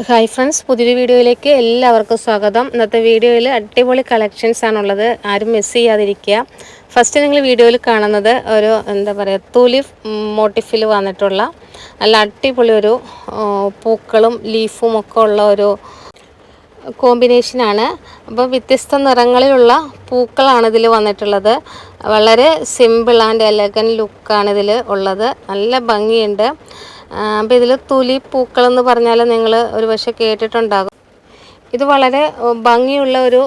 Hi friends, പുതിയൊരു വീഡിയോയിലേക്ക് എല്ലാവർക്കും സ്വാഗതം. ഇന്നത്തെ വീഡിയോയിൽ അടിപൊളി കളക്ഷൻസ് ആണുള്ളത്. ആരും മിസ് ചെയ്യാതിരിക്കുക. ഫസ്റ്റ് നിങ്ങൾ വീഡിയോയിൽ കാണുന്നത് ഒരു തുലിഫ് മോട്ടിഫിൽ വന്നിട്ടുള്ള നല്ല അടിപൊളി ഒരു പൂക്കളും ലീഫും ഒക്കെ ഉള്ള ഒരു കോമ്പിനേഷനാണ്. അപ്പോൾ വ്യത്യസ്ത നിറങ്ങളിലുള്ള പൂക്കളാണ് ഇതിൽ വന്നിട്ടുള്ളത്. വളരെ സിമ്പിൾ ആൻഡ് എലഗൻ ലുക്കാണ് ഇതിൽ ഉള്ളത്. നല്ല ഭംഗിയുണ്ട്. അപ്പോൾ ഇതിൽ തുലി പൂക്കളെന്ന് പറഞ്ഞാൽ നിങ്ങൾ ഒരു പക്ഷേ കേട്ടിട്ടുണ്ടാകും. ഇത് വളരെ ഭംഗിയുള്ള ഒരു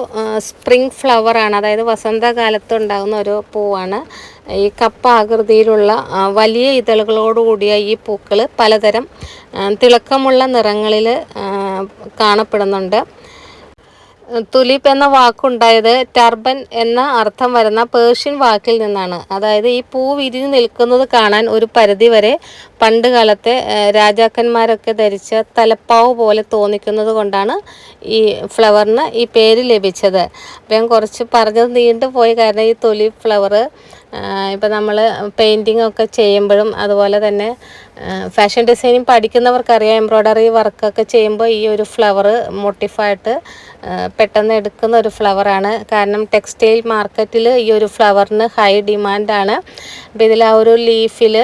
സ്പ്രിംഗ് ഫ്ലവറാണ്, അതായത് വസന്തകാലത്ത് ഉണ്ടാകുന്ന ഒരു പൂവാണ്. ഈ കപ്പ ആകൃതിയിലുള്ള വലിയ ഇതളുകളോടുകൂടിയ ഈ പൂക്കൾ പലതരം തിളക്കമുള്ള നിറങ്ങളിൽ കാണപ്പെടുന്നുണ്ട്. തുലിപ്പ് എന്ന വാക്കുണ്ടായത് ടർബൻ എന്ന അർത്ഥം വരുന്ന പേർഷ്യൻ വാക്കിൽ നിന്നാണ്. അതായത് ഈ പൂ വിരിഞ്ഞു നിൽക്കുന്നത് കാണാൻ ഒരു പരിധി വരെ പണ്ട് കാലത്തെ രാജാക്കന്മാരൊക്കെ ധരിച്ച തലപ്പാവ് പോലെ തോന്നിക്കുന്നത് കൊണ്ടാണ് ഈ ഫ്ലവറിന് ഈ പേര് ലഭിച്ചത്. അപ്പം ഞാൻ കുറച്ച് പറഞ്ഞത് നീണ്ടുപോയി, കാരണം ഈ തുലിപ്പ് ഫ്ലവർ ഇപ്പം നമ്മൾ പെയിൻറ്റിങ് ഒക്കെ ചെയ്യുമ്പോഴും അതുപോലെ തന്നെ ഫാഷൻ ഡിസൈനിങ് പഠിക്കുന്നവർക്കറിയാം, എംബ്രോയ്ഡറി വർക്കൊക്കെ ചെയ്യുമ്പോൾ ഈ ഒരു ഫ്ലവർ മോട്ടിഫായിട്ട് പെട്ടെന്ന് എടുക്കുന്ന ഒരു ഫ്ലവറാണ്. കാരണം ടെക്സ്റ്റൈൽ മാർക്കറ്റിൽ ഈ ഒരു ഫ്ലവറിന് ഹൈ ഡിമാൻഡാണ്. അപ്പോൾ ഇതിൽ ആ ഒരു ലീഫിൽ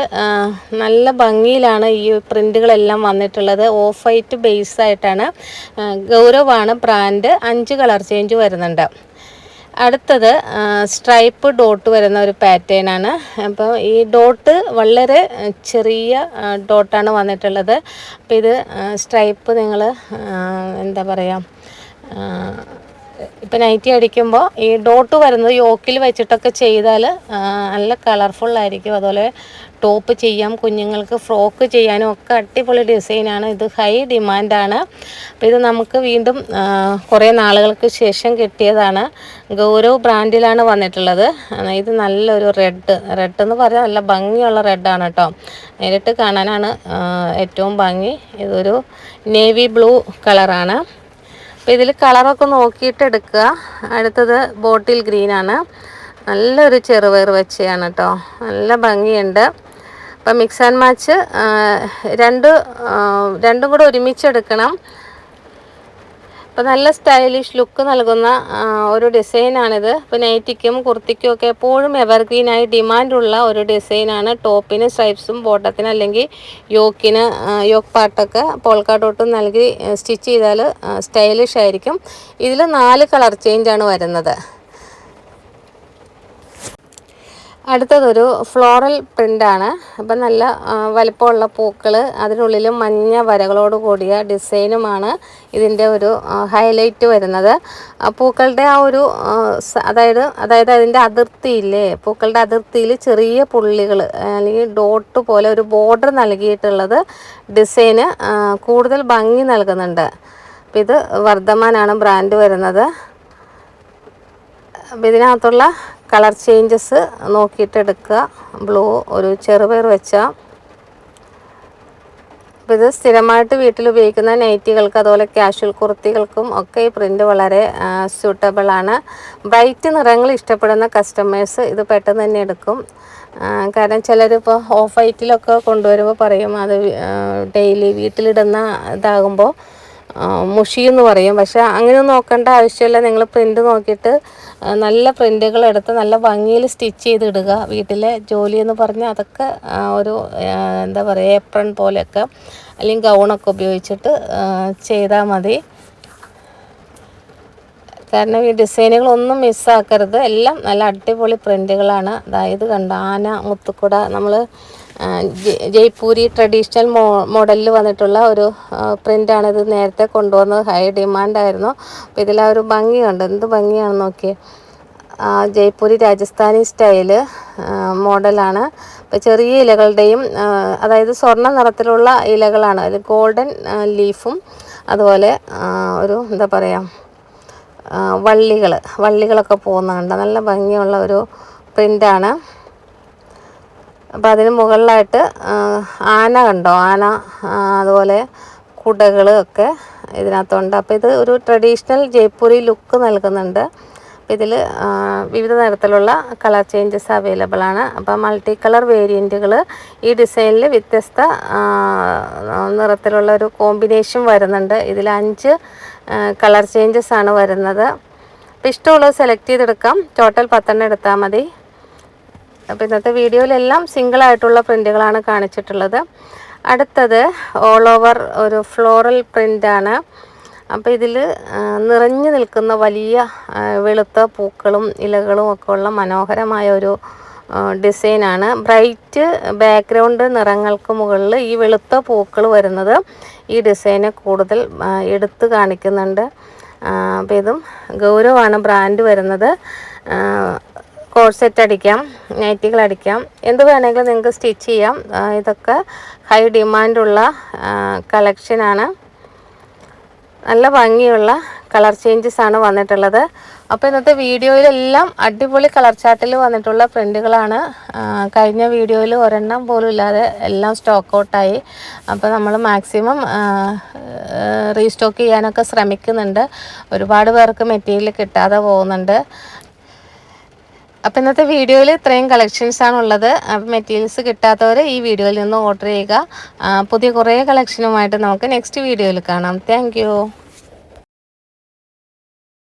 നല്ല ഭംഗിയിലാണ് ഈ പ്രിൻറ്റുകളെല്ലാം വന്നിട്ടുള്ളത്. ഓഫ് വൈറ്റ് ബേസായിട്ടാണ്. ഗൗരവാണ് ബ്രാൻഡ്. 5 കളർ ചേഞ്ച് വരുന്നുണ്ട്. അടുത്തത് സ്ട്രൈപ്പ് ഡോട്ട് വരുന്ന ഒരു പാറ്റേൺ ആണ്. അപ്പോൾ ഈ ഡോട്ട് വളരെ ചെറിയ ഡോട്ടാണ് വന്നിട്ടുള്ളത്. അപ്പോൾ ഇത് സ്ട്രൈപ്പ് നിങ്ങൾ ഇപ്പം നൈറ്റി അടിക്കുമ്പോൾ ഈ ഡോട്ട് വരുന്നത് യോക്കിൽ വെച്ചിട്ടൊക്കെ ചെയ്താൽ നല്ല കളർഫുള്ളായിരിക്കും. അതുപോലെ ടോപ്പ് ചെയ്യാം, കുഞ്ഞുങ്ങൾക്ക് ഫ്രോക്ക് ചെയ്യാനും ഒക്കെ അടിപൊളി ഡിസൈനാണ്. ഇത് ഹൈ ഡിമാൻഡാണ്. അപ്പോൾ ഇത് നമുക്ക് വീണ്ടും കുറേ നാളുകൾക്ക് ശേഷം കിട്ടിയതാണ്. ഗൗരവ് ബ്രാൻഡിലാണ് വന്നിട്ടുള്ളത്. ഇത് നല്ലൊരു റെഡ് എന്ന് പറഞ്ഞാൽ നല്ല ഭംഗിയുള്ള റെഡാണ് കേട്ടോ. നേരിട്ട് കാണാനാണ് ഏറ്റവും ഭംഗി. ഇതൊരു നേവി ബ്ലൂ കളറാണ്. അപ്പോൾ ഇതിൽ കളറൊക്കെ നോക്കിയിട്ട് എടുക്കുക. അടുത്തത് ബോട്ടിൽ ഗ്രീനാണ്. നല്ലൊരു ചെറുപയർ വെച്ചയാണ് കേട്ടോ. നല്ല ഭംഗിയുണ്ട്. അപ്പം മിക്സ് ആൻഡ് മാച്ച് രണ്ടും കൂടെ ഒരുമിച്ചെടുക്കണം. അപ്പോൾ നല്ല സ്റ്റൈലിഷ് ലുക്ക് നൽകുന്ന ഒരു ഡിസൈനാണിത്. ഇപ്പോൾ നൈറ്റിക്കും കുർത്തിക്കും ഒക്കെ എപ്പോഴും എവർഗ്രീനായി ഡിമാൻഡുള്ള ഒരു ഡിസൈനാണ്. ടോപ്പിന് സ്ട്രൈപ്സും ബോട്ടത്തിന് അല്ലെങ്കിൽ യോക്ക് പാർട്ടൊക്കെ പോൾക്ക ഡോട്ടും നൽകി സ്റ്റിച്ച് ചെയ്താൽ സ്റ്റൈലിഷ് ആയിരിക്കും. ഇതിൽ 4 കളർ ചേഞ്ചാണ് വരുന്നത്. അടുത്തതൊരു ഫ്ലോറൽ പ്രിൻ്റാണ്. അപ്പം നല്ല വലിപ്പമുള്ള പൂക്കൾ, അതിനുള്ളിലും മഞ്ഞ വരകളോട് കൂടിയ ഡിസൈനുമാണ് ഇതിൻ്റെ ഒരു ഹൈലൈറ്റ് വരുന്നത്. പൂക്കളുടെ ആ ഒരു അതായത് അതിൻ്റെ അതിർത്തിയില്ലേ, പൂക്കളുടെ അതിർത്തിയിൽ ചെറിയ പുള്ളികൾ അല്ലെങ്കിൽ ഡോട്ട് പോലെ ഒരു ബോർഡർ നൽകിയിട്ടുള്ളത് ഡിസൈന് കൂടുതൽ ഭംഗി നൽകുന്നുണ്ട്. അപ്പം ഇത് വർദ്ധമാനാണ് ബ്രാൻഡ് വരുന്നത്. അപ്പം ഇതിനകത്തുള്ള കളർ ചേഞ്ചസ് നോക്കിയിട്ട് എടുക്കുക. ബ്ലൂ, ഒരു ചെറുപയർ വെച്ച. അപ്പോൾ ഇത് സ്ഥിരമായിട്ട് വീട്ടിൽ ഉപയോഗിക്കുന്ന നൈറ്റികൾക്ക് അതുപോലെ കാഷ്വൽ കുർത്തികൾക്കും ഒക്കെ ഈ പ്രിൻ്റ് വളരെ സ്യൂട്ടബിളാണ്. ബ്രൈറ്റ് നിറങ്ങൾ ഇഷ്ടപ്പെടുന്ന കസ്റ്റമേഴ്സ് ഇത് പെട്ടെന്ന് തന്നെ എടുക്കും. കാരണം ചിലരിപ്പോൾ ഓഫ് വൈറ്റിലൊക്കെ കൊണ്ടുവരുമ്പോൾ പറയും അത് ഡെയിലി വീട്ടിലിടുന്ന ഇതാകുമ്പോൾ മുഷിയെന്ന് പറയും. പക്ഷേ അങ്ങനെ നോക്കേണ്ട ആവശ്യമില്ല. നിങ്ങൾ പ്രിൻ്റ് നോക്കിയിട്ട് നല്ല പ്രിൻ്റുകൾ എടുത്ത് നല്ല ഭംഗിയിൽ സ്റ്റിച്ച് ചെയ്തിടുക. വീട്ടിലെ ജോലി എന്ന് പറഞ്ഞാൽ അതൊക്കെ ഒരു ഏപ്രൺ പോലെയൊക്കെ അല്ലെങ്കിൽ ഗൗണൊക്കെ ഉപയോഗിച്ചിട്ട് ചെയ്താൽ മതി. കാരണം ഈ ഡിസൈനുകളൊന്നും മിസ്സാക്കരുത്. എല്ലാം നല്ല അടിപൊളി പ്രിൻ്റുകളാണ്. അതായത് കണ്ട ആന മുത്തുക്കുട, നമ്മൾ ജയ്പൂരി ട്രഡീഷണൽ മോഡലിൽ വന്നിട്ടുള്ള ഒരു പ്രിൻ്റാണ്. ഇത് നേരത്തെ കൊണ്ടുവന്നത് ഹൈ ഡിമാൻഡായിരുന്നു. അപ്പോൾ ഇതിലാ ഒരു ഭംഗിയുണ്ട്, എന്ത് ഭംഗിയാണെന്ന് നോക്കിയേ. ജയ്പൂരി രാജസ്ഥാനി സ്റ്റൈല് മോഡലാണ്. അപ്പോൾ ചെറിയ ഇലകളുടെയും അതായത് സ്വർണ്ണ നിറത്തിലുള്ള ഇലകളാണ്. അതിൽ ഗോൾഡൻ ലീഫും അതുപോലെ ഒരു വള്ളികളൊക്കെ പോകുന്നുണ്ട്. നല്ല ഭംഗിയുള്ള ഒരു പ്രിൻ്റാണ്. അപ്പോൾ അതിന് മുകളിലായിട്ട് ആന കണ്ടോ, ആന അതുപോലെ കുടകൾ ഒക്കെ ഇതിനകത്തുണ്ട്. അപ്പോൾ ഇത് ഒരു ട്രഡീഷണൽ ജയ്പൂരി ലുക്ക് നൽകുന്നുണ്ട്. ഇതിൽ വിവിധ തരത്തിലുള്ള കളർ ചേഞ്ചസ് അവൈലബിൾ ആണ്. അപ്പോൾ മൾട്ടി കളർ വേരിയൻറ്റുകൾ ഈ ഡിസൈനിൽ വ്യത്യസ്ത നിറത്തിലുള്ള ഒരു കോമ്പിനേഷൻ വരുന്നുണ്ട്. ഇതിൽ 5 കളർ ചേഞ്ചസ് ആണ് വരുന്നത്. അപ്പോൾ ഇഷ്ടമുള്ളത് സെലക്ട് ചെയ്തെടുക്കാം. ടോട്ടൽ 10 എടുത്താൽ മതി. അപ്പോൾ ഇന്നത്തെ വീഡിയോയിലെല്ലാം സിംഗിളായിട്ടുള്ള പ്രിൻറ്റുകളാണ് കാണിച്ചിട്ടുള്ളത്. അടുത്തത് ഓൾ ഓവർ ഒരു ഫ്ലോറൽ പ്രിൻ്റാണ്. അപ്പോൾ ഇതിൽ നിറഞ്ഞു നിൽക്കുന്ന വലിയ വെളുത്ത പൂക്കളും ഇലകളും ഒക്കെ ഉള്ള മനോഹരമായ ഒരു ഡിസൈനാണ്. ബ്രൈറ്റ് ബാക്ക്ഗ്രൗണ്ട് നിറങ്ങൾക്ക് മുകളിൽ ഈ വെളുത്ത പൂക്കൾ വരുന്നത് ഈ ഡിസൈനെ കൂടുതൽ എടുത്ത് കാണിക്കുന്നുണ്ട്. അപ്പോൾ ഇതും ഗൗരവമാണ് ബ്രാൻഡ് വരുന്നത്. കോഴ്സെറ്റ് അടിക്കാം, നൈറ്റികൾ അടിക്കാം, എന്ത് വേണമെങ്കിലും നിങ്ങൾക്ക് സ്റ്റിച്ച് ചെയ്യാം. ഇതൊക്കെ ഹൈ ഡിമാൻഡുള്ള കളക്ഷനാണ്. നല്ല ഭംഗിയുള്ള കളർ ചേഞ്ചസ് ആണ് വന്നിട്ടുള്ളത്. അപ്പോൾ ഇന്നത്തെ വീഡിയോയിലെല്ലാം അടിപൊളി കളർ ചാർട്ടിൽ വന്നിട്ടുള്ള പ്രിൻറ്റുകളാണ്. കഴിഞ്ഞ വീഡിയോയിൽ ഒരെണ്ണം പോലും ഇല്ലാതെ എല്ലാം സ്റ്റോക്ക് ഔട്ടായി. അപ്പോൾ നമ്മൾ മാക്സിമം റീസ്റ്റോക്ക് ചെയ്യാനൊക്കെ ശ്രമിക്കുന്നുണ്ട്. ഒരുപാട് പേർക്ക് മെറ്റീരിയൽ കിട്ടാതെ പോകുന്നുണ്ട്. അപ്പോൾ ഇന്നത്തെ വീഡിയോയിൽ ഇത്രയും കളക്ഷൻസാണ് ഉള്ളത്. അപ്പോൾ മെറ്റീരിയൽസ് കിട്ടാത്തവർ ഈ വീഡിയോയിൽ നിന്ന് ഓർഡർ ചെയ്യുക. പുതിയ കുറേ കളക്ഷനുമായിട്ട് നമുക്ക് നെക്സ്റ്റ് വീഡിയോയിൽ കാണാം. താങ്ക്